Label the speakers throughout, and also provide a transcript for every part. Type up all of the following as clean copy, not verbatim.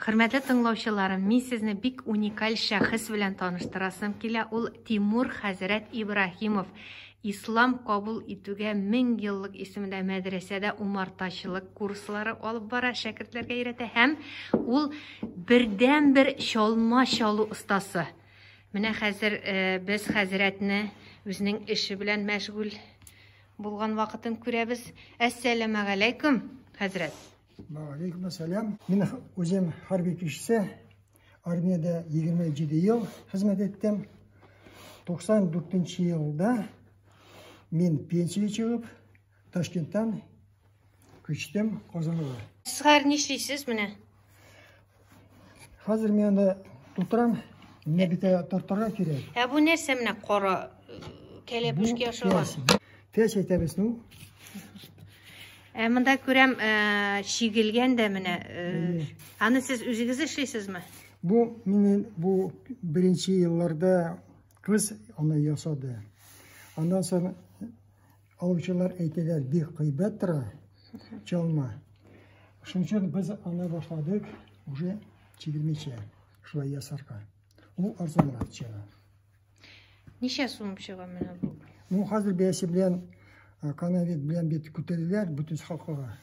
Speaker 1: Hürmetli тыңлаучыларым, мен сезне бик уникаль шәхес белән таныштырасым килә. Ул Тимур хәзрәт Ибраһимов. Ислам кабул итүгә 1000 еллык исемендә мәдрәсәдә умартачылык курслары алып бара, шәкертләргә өйрәтә һәм ул бердән-бер чалма чалу остасы. Менә хәзер без хәзрәтне үзенең эше белән мәшгуль булган вакытын күрәбез. Әссәламу алейкум, хәзрәт.
Speaker 2: Алейкум ассалам. Мен үзем хәрби кешесе, армияда 27 ел хезмәт еттем. 94 елда мен пенсия чыгып, Ташкенттан күчтем Казанга.
Speaker 1: Сез хәзер нишлисез менә?
Speaker 2: Хәзер мен анда тутырам, нәбитә тартырга кирәк.
Speaker 1: Бу нәрсә менә кара кәләпүшкә яшаган?
Speaker 2: Фәс әйтәбез ну.
Speaker 1: Монда күрәм шигелгән дә менә. Аны сез үзегез эшлисезме?
Speaker 2: Бу минем бу беренче елларда кыз аны ясады. Андан соң алучылар әйтәләр бик кыйбат тора, чалма. Шуның өчен без аны башладык уже чигелмичә шулай ясарга. Ул арзанрак чыга.
Speaker 1: Ничә сум чыга менә бу?
Speaker 2: Ну хәзер бәясе белән канавет белән бит күтәреләр бүтән халкыга.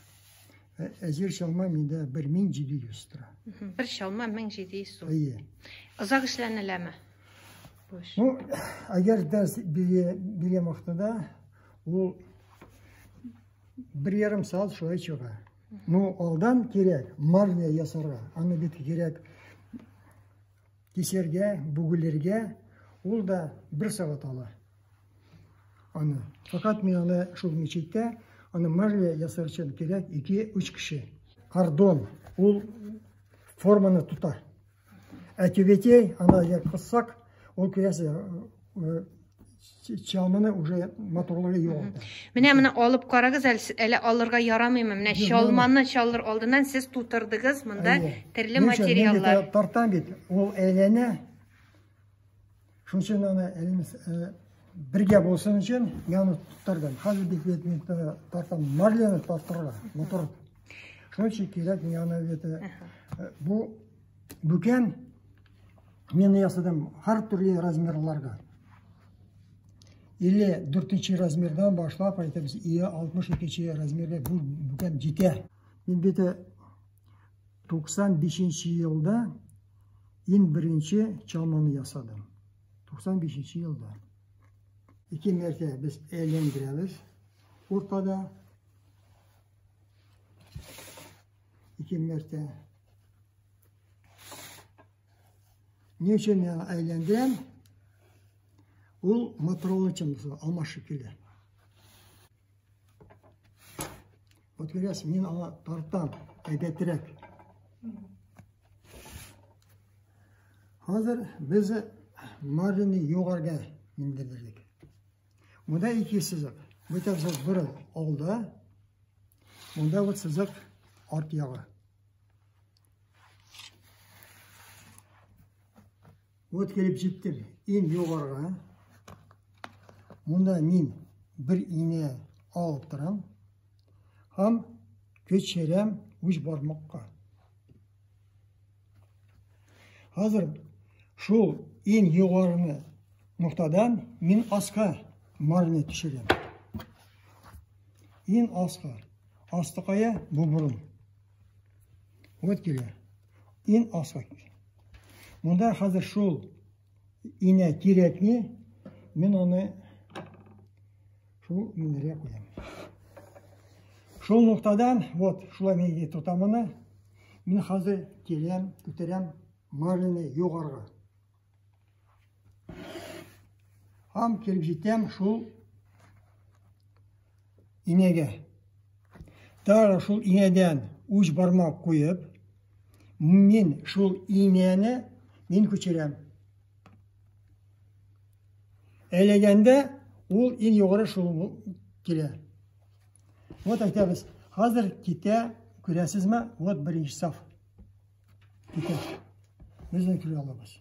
Speaker 2: Әзер чалма миндә 1700 тора.
Speaker 1: Бер чалма 1700 сум.
Speaker 2: Әйе.
Speaker 1: Озак эшләнеләме?
Speaker 2: Ну, әгәр дәрс биргән вакытында ул 1,5 саат шулай чыга. Ну, алдан кирәк марля ясарга. Аны бит кирәк кисәргә, бүгүләргә, ул да 1 саат ала. Аны. Факат мен аны шул мичиттә, аны марля ясар өчен кирәк 2-3 кеше. Кардон, ул форманы тута. Әтебетей, ана як кыссак, ул кирәсе чалманы уже моторлыгы юк.
Speaker 1: Менә алып карагыз, әле алырга ярамыймы? Менә чалманы чалыр алдыннан сез тутырдыгыз, монда төрле материаллар.
Speaker 2: Тартам бит, ул әйләнә. Шуның өчен аны элемез бергә булсын өчен яны тутырдым. Хәзер бит мен тартам марляны тартырга, мотор. Шуның өчен кирәк яны бит бу бүкән мен ясадым һәр төрле размерларга. 54 размердан башлап әйтәбез 62 размерга бу бүкән җитә. Мин бит 95 елда иң беренче чалманы ясадым. 95 елда. 2 мәртәбә без әйләндерәбез уртада. 2 мәртәбә. Ни өчен әйләндерәм? Ул моторлы чамасы алмашып килә. Вот görәсез, мин аны тартам, әйбәтрәк. Хәзер без маржаны югарга индердек. Монда 2 сызык. Бу тәрәфтә бер алда. Монда вот сызык арт ягы. Вот келіп жеттім, ең жоғарыға. Мұнда мен бір ине алып тұрам. Хам көшерем үш бармаққа. Қазір шул ең жоғарыны нұқтадан мен асқа марне түшірем. Ең асқа. Асты қая бұл бұрын. Вот келе. Ең асқа. Мұнда қазір шул ине керек не, мен оны шул инере қоям. Шул нұқтадан, вот, шулай менге тұтамыны, мен қазір келем, көтерем маржаны жоғарға. Хам келіп жетем шул инеге. Тағы шул инеден үш бармақ қойып, мен шул инені мен көчерем. Әйләгәндә ул иң югары шул килә. Вот әйтәбез, хәзер китә, күрәсезме? Вот беренче саф. Китә. Без дә килә алабыз.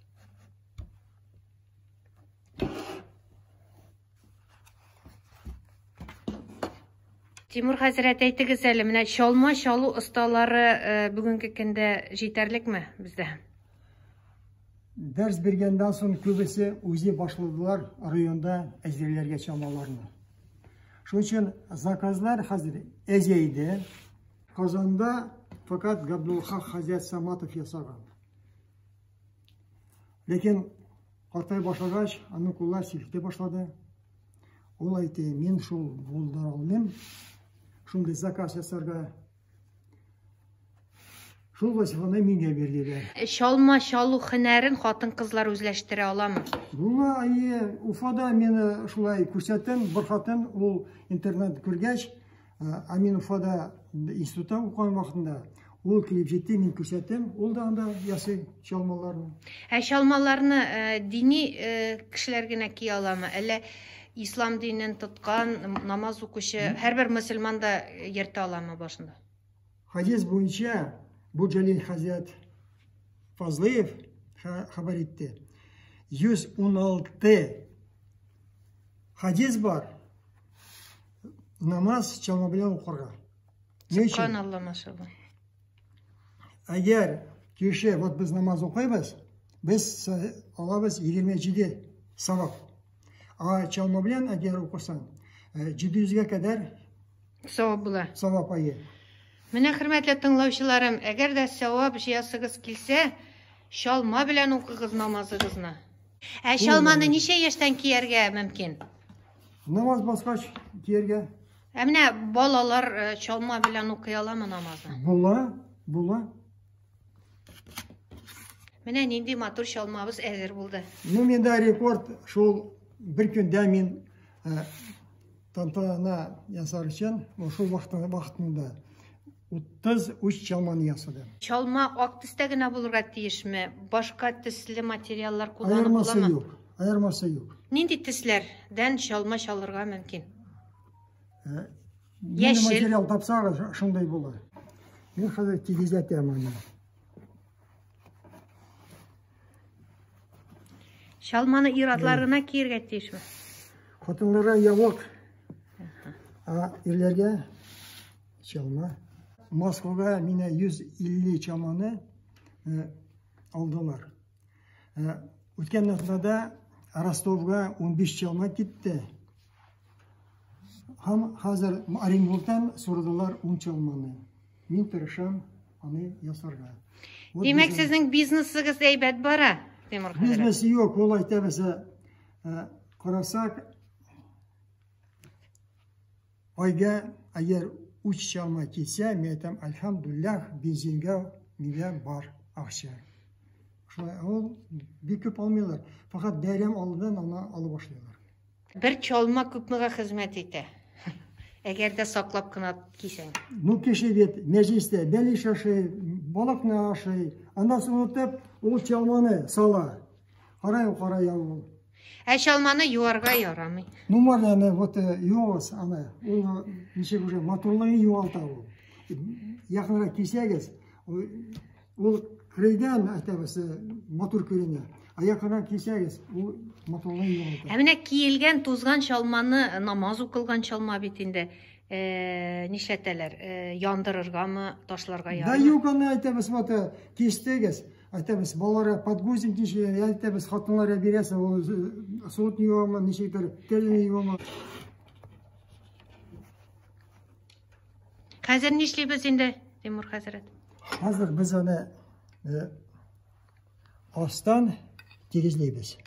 Speaker 1: Тимур хәзрәт, әйтегез әле, менә чалма чалу осталары бүгенге көндә җитәрлекме бездә?
Speaker 2: Дәрс бергәндән соң күбесе үзе башладылар районда әзерләргә чалмаларны. Шуның өчен заказлар хәзер әзәйде. Казанда fakat Габдулха Хәзрәт Саматов ясаган. Ләкин картай башлагач, аның куллар силкетә башлады. Ул әйтте, мин шул булдыра алмыйм. Шундай заказ ясарга. Шул вазифаны миңа бирделәр.
Speaker 1: Чалма чалу һөнәрен хатын-кызлар үзләштерә аламы?
Speaker 2: Була Уфада мені шулай күрсәттем, бер хатын ул интернет күргәч, мин Уфада институтта укыган вакытында ул килеп җитте, мин күрсәттем, ул да анда ясый чалмаларны.
Speaker 1: Чалмаларны дини кешеләр генә ки аламы? Әллә ислам динен тоткан, намаз укучы һәрбер мөселман да йөртә аламы башында?
Speaker 2: Хадис буенча бу Җәлил хәзрәт Фазлыев хәбәр итте. 116 хадис бар. Намаз чалма белән укырга.
Speaker 1: Субханалла, машалла.
Speaker 2: Әгәр кеше, вот без намаз укыйбыз, без алабыз 27 савап. Чалма белән әгәр укырсаң, 700-гә кадәр
Speaker 1: Савап була.
Speaker 2: Савап айы.
Speaker 1: Менә хөрмәтле тыңлаучыларым, әгәр дә савап җыясыгыз килсә, чалма белән укыгыз намазыгызны. Чалманы ничә яшьтән кияргә мөмкин?
Speaker 2: Намаз баскач кияргә.
Speaker 1: Менә балалар чалма белән укый аламы намазны?
Speaker 2: Була.
Speaker 1: Менә нинди матур чалмабыз әзер булды.
Speaker 2: Менә рекорд шул bir көндә мин тантана ясар өчен, шул вакытында 33 чалманы ясадым.
Speaker 1: Чалма ак төстә генә булырга тиешме? Башка төсле материаллар кулланып буламы?
Speaker 2: Аермасы юк.
Speaker 1: Нинди төсләрдән чалма чалырга мөмкин?
Speaker 2: Яшел материал тапсагыз, шундай була. Мин хәзер тигезләтәм аны.
Speaker 1: Чалманы ир-атларына киергә тиешме?
Speaker 2: Хатынларга явык. Ирләргә чалма. Москвага мине 150 чалманы алдылар. Үткән атнада Ростовга 15 чалма китте. Һәм хәзер Оренбургтан сорадылар 10 чалманы. Мин тырышам аны ясарга.
Speaker 1: Димәк, сезнең бизнесыгыз әйбәт бара, Тимур хәзрәт.
Speaker 2: Бизнесы юк, ул әйтәбез, карасак, айга әгәр 3 чалма китсә, мен әйтәм, әлхәмдүлилләх, бензинга миңа бар акча. Шулай ул бик күп алмыйлар. Фақат бәйрәм алдыннан аны алып башлыйлар.
Speaker 1: Бер чалма күпмегә хезмәт итә? Әгәр дә саклап кына кисәң.
Speaker 2: Ну, кеше бит мәҗлистә бәлиш ашый, балыкны ашый, андан соң үтеп, ул чалманы сала. Карай ул.
Speaker 1: Чалманы юарга ярамый.
Speaker 2: Ну, можно вот юос, аны, ул ничек уже матурлыгын юалта ул. Якынрак кисәгез, ул крейдән әйтәбез матур күренә. Якынрак кисәгез, ул матурлыгын юалта.
Speaker 1: Менә киелгән, тузган чалманы намаз укылган чалма бит инде нишләтәләр? Яндырыргамы, ташларга
Speaker 2: Да
Speaker 1: ярамый?
Speaker 2: юк, аны әйтәбез, вот кистегез, әйтәбез, балаларга подгузник кишегез, әйтәбез, хатынларга бирәсез, ул суыт юамы, ничектер, телне юамы.
Speaker 1: Хәзер нишлибез инде, Тимур хәзрәт?
Speaker 2: Хәзер без аны астан тигезләйбез.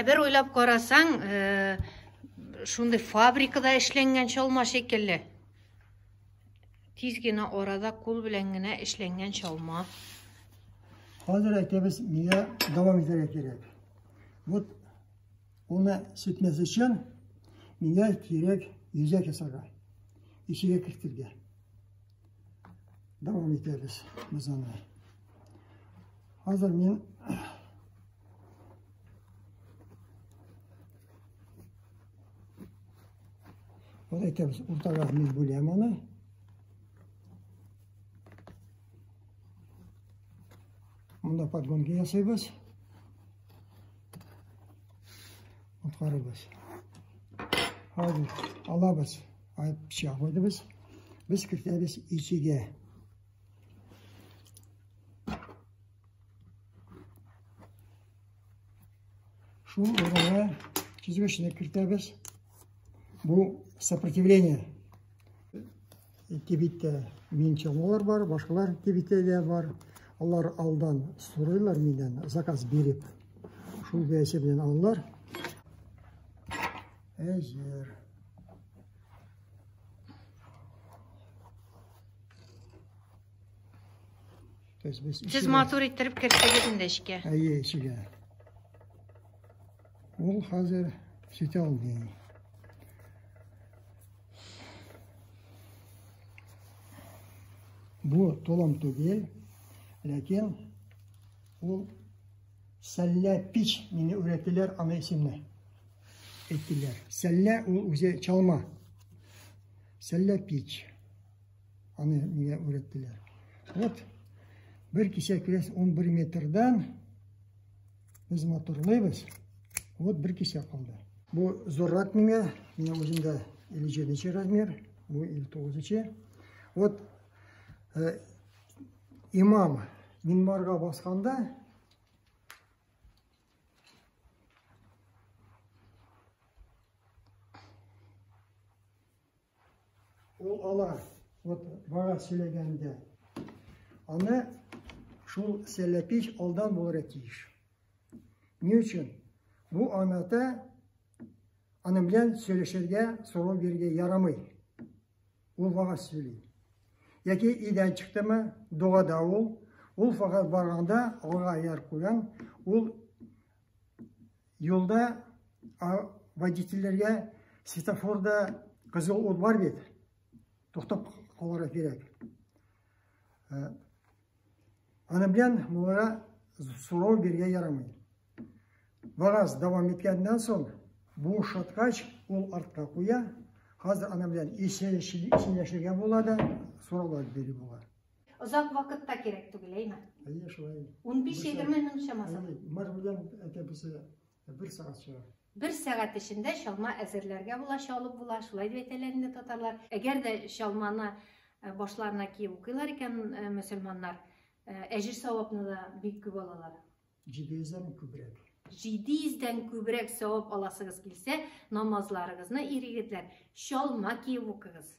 Speaker 1: Бер уйлап карасаң, шундый фабрикада эшләнгән чалма шикелле. Тиз генә арада кул белән генә эшләнгән чалма.
Speaker 2: Хәзер әйтәбез, миңа дәвам итәргә кирәк. Вот уны сүтмәс өчен миңа кирәк yüzek ясарга. Ишегә кертергә. Дәвам итәбез без аны. Хәзер мин әйтеміз, ортаға мен бөлем аны. Мұнда подгонка ясайбыз. Отқарыбыз. Hadi alabız. Ayıp bıçağı koydubuz. Biz kürtemiz içige. Şu oraya çizgi içine kürtemiz. Bu сопротивление. Тибетте менчалар бар, башкалар Тибетте де бар. Алар алдан сурайлар менен заказ берип, шул бәйсебен алалар. Әзер.
Speaker 1: Siz motor ittirip kirttegedin işke.
Speaker 2: Әйе, ішіге. Ол қазір сөйте алмайды. Bu tolam түгел, ләкин ол сәллә пич мені өйрәттеләр ана исемне. Әйттеләр. Сәллә ол үзе чалма. Сәллә пич. Аны мені өйрәттеләр. Вот bir kişi küresi 11 metreden biz motorlayız. Вот bir kişi kaldı. Bu zorrak mı? Benim özümde 57 размер. Bu 59. Вот imam minbarga basqanda ол ала вот бага сөйлегенде аны шул сәләпич алдан булырга тиеш. Ни өчен? Бу аната аны белән сөйләшергә, сорау бирергә ярамый. Ул бага сөйли. Яки идән чыктымы, дугада ул факат барганда ага яр куян, ул юлда водительләргә светофорда кызыл ут бар бит. Тоқтап калырга кирәк. Аны белән буларга сорау бирергә ярамый. Вагаз дәвам иткәннән соң бу шаткач ул артка куя. Хәзер аны белән исәнләшергә була да, сораулар бирү була.
Speaker 1: Озак вакытта кирәк түгел, әйме?
Speaker 2: Әйе, шулай.
Speaker 1: 15-20 минут шамасы.
Speaker 2: Мар белән әтәбесе 1 сәгать чыга.
Speaker 1: 1 сәгать эчендә шалма әзерләргә була, шалып була, шулай дип әйтәләрендә татарлар. Әгәр дә шалманы башларына киеп укыйлар икән мөселманнар, әҗир савапны да бик күп алалар.
Speaker 2: 700-дән күбрәк.
Speaker 1: 700-дән күбрәк савап аласыгыз килсә, намазларыгызны ирегетләр, шалма киеп укыгыз.